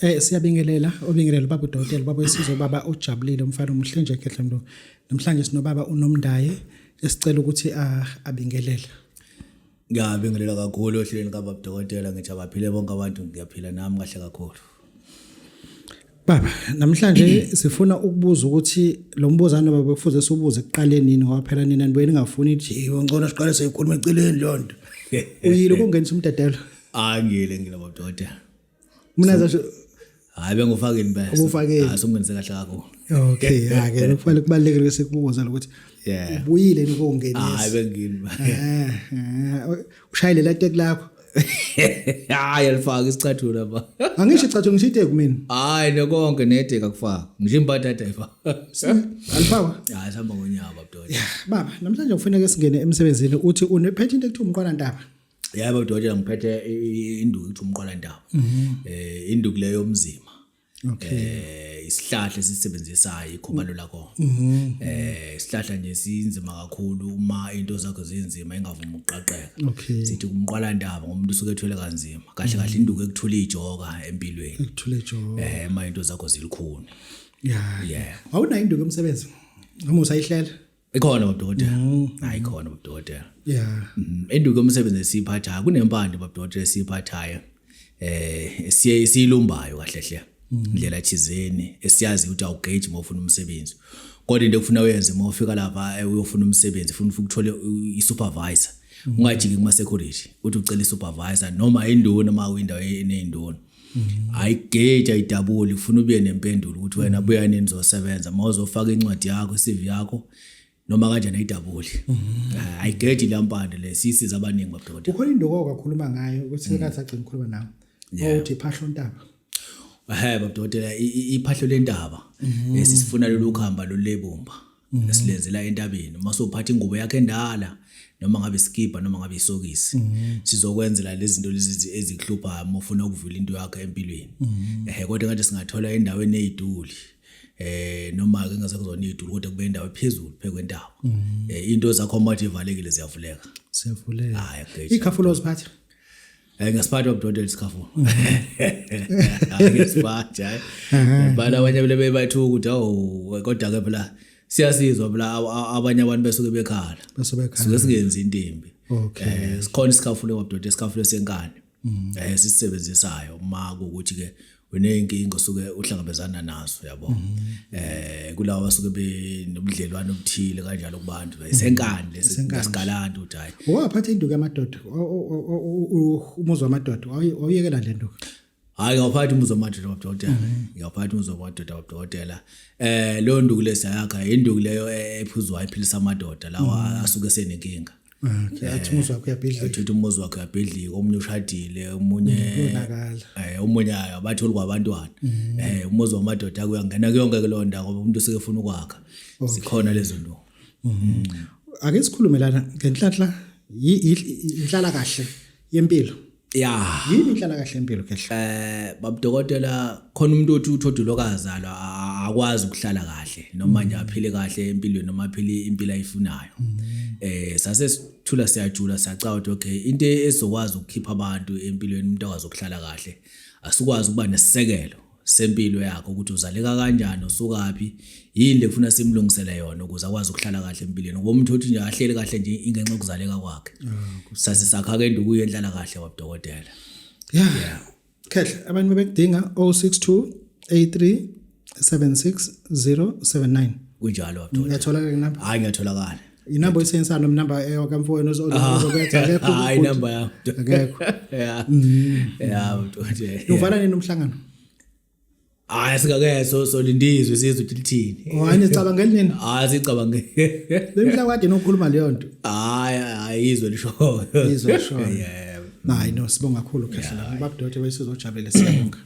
Siyabingelela obingelela baba uDokotela baba wesizwe baba ujabulile umfana omuhle nje Khehla Mlo. Namhlanje sinobaba uNomndaye esicela ukuthi abingelele. Ngiyabingelela kakhulu ohlelweni kaBaba uDokotela ngithi abaphile bonke abantu ngiyaphila nami kahle kakhulu. Baba, namhlanje sifuna ukubuza ukuthi lo mbuzano baba kufuze sibuze ekuqaleni nini ngoba phela nina nibuye ningafuni nje ngcono siqale siyikhuluma eceleni lonto. Uyile kungenisa umdedelo? Ngile baba uDokotela. Mina zasho hayi bengufakeni bese. Ubufakeni. Sokungenise kahle kakhulu. Okay, ke kufanele kubalekile sikubuza ukuthi ubuyile nikungenisa. Hayi bengini. Ushayile la tek lakho. Hayi alifaka isicathulo lapha. Angisho icathulo ngishite kumina. Hayi nokonke nedeka kufaka. Ngisho impatha dayifa. Alifakwa? Hayi sihamba ngonyaka baba uDokotela. Baba, namhlanje kufanele singene emsebenzini uthi unephethe into ekuthiwa umqwala ndaba. Yebo uDokotela ngiphethe induku ethi umqwala ndaba. Induku leyo yomzima. Okay. Isihlahla esisebenzisayo ikhobalo lakho. Isihlahla nje sinzima kakhulu uma into zakho zinzima engavumi ukuqaqeka. Okay. Sithi umqwala ndaba ngomuntu usuke ethwele kanzima. Kahle kahle induku ekuthula ijoka empilweni. Ekuthule ijoka. Uma into zakho zilikhuni. Yeah. Awuna induku emsebenzi? Noma usayihlela? Ikhona baba uDokotela. Hayi khona baba uDokotela. Yeah. Induku emsebenzi esiphathayo kunempande baba uDokotela esiphathayo. Siyilumbayo kahle hle. Indlela thizeni esiyazi ukuthi awugage uma ufuna umsebenzi. Kodwa into ekufuna uyenze uma ufika lapha uyofuna umsebenzi ufuna ukuthole isupervisor. Ungajiki kuma security uthi ucela isupervisor noma induna uma uyindawo enenduna. Ayigage ayidabuli ufuna ube nempendulo ukuthi wena buya nini uzosebenza mawuzofaka incwadi yakho CV yakho noma kanjani ayidabuli. Ayigage lampande lesisiza abaningi baba uDokotela. Ukhona indoko okakhuluma ngayo ukuthi ekathi agcina ukukhuluma nawe. Uthi iphahlo ntaba. Baba uDokotela iphahlo lentaba esifuna lolu khamba lolebumba esilenzela entabeni mase uphatha ingubo yakhe endala noma ngabe skipa noma ngabe isokisi sizokwenzela lezi zinto lezi ezikuhlupha uma ufuna ukuvula into yakhe empilweni kodwa kade singathola endaweni eziduli noma ke ngasakuzona iziduli kodwa kube indawo ephezulu phekwentaba into zakho mathi ivalekile ziyavuleka hayi ikhafulo oziphatha ngasiphatha uDokotela isikhafu. Ngasiphatha. Bala abanye bele bebathu ukuthi kodwa ke phela siyasizwa phela abanye abantu besuke bekhala. Suke singenzi intimbi. Okay. Sikhona isikhafu leBabudokotela isikhafu lesenkani. Sisisebenzisayo uma ukuthi ke unenkinga osuke uhlangabezana nazo yabo. Kulawa basuke benobudlelwano obuthile kanjalo kubantu. Isenkani lesigalanda uthi hayi. Waphatha induku yamadoda. Umuzwa wamadoda. Awuyekela le nduku. Hayi ngaphatha umuzwa wamadoda baba ngiyaphatha umuzwa wamadoda baba uDokotela. Lo nduku lesayakha induku leyo ephuzwayo iphilisa amadoda lawa asuke senenkinga. Okay, athi umuzwa wakho uyabhidlika. Athi umuzwa wakho uyabhidlika, omunye ushadile, omunye omunye abatholi kwabantwana. Umuzwa wamadoda kuyangena yonke leyo ndawo ngoba umuntu useke ufuna ukwakha. Sikhona lezo nto. Ake sikhulume lana ngenhlanhla inhlala kahle yempilo. Yeah. Yini inhlala kahle yempilo Khehla? Baba uDokotela khona umuntu othi uthodula okazalwa akwazi ukuhlala kahle noma nje aphile kahle empilweni noma aphile impilo ayifunayo. Sase sithula siyajula siyacawuthi okay into ezokwazi ukukhipha abantu empilweni umuntu akwazi ukuhlala kahle asikwazi ukuba nesisekelo sempilo yakho ukuthi uzaleka kanjani usukapi yini lekufuna simlungisele yona ukuze akwazi ukuhlala kahle empilweni ngoba umuntu othi nje ahlele kahle nje ingenxa ukuzaleka kwakhe. Sase sakha ke nduku yenhlala kahle baba uDokotela. Yeah. Khehla abantu bebekudinga 062 83 76079. Kunjalo baba uDokotela. Ngiyathola ke number. Hayi ngiyatholakala. Inamba oyisensana nomnamba ekamfowenu ozokwenza akekho. Hayi number yami. Akekho. Yeah uDokotela. Uvala nini umhlangano? Hayi singake so lindizwe sizwe ukuthi lithini. Wani sicabangela nini? Hayi sicabange. Lemhla kade nokukhuluma leyo nto. Hayi izwe lisho. Izwe lisho. Yeah. Hayi no sibonga kakhulu Khehla. Baba uDokotela wesizojabulela siyabonga.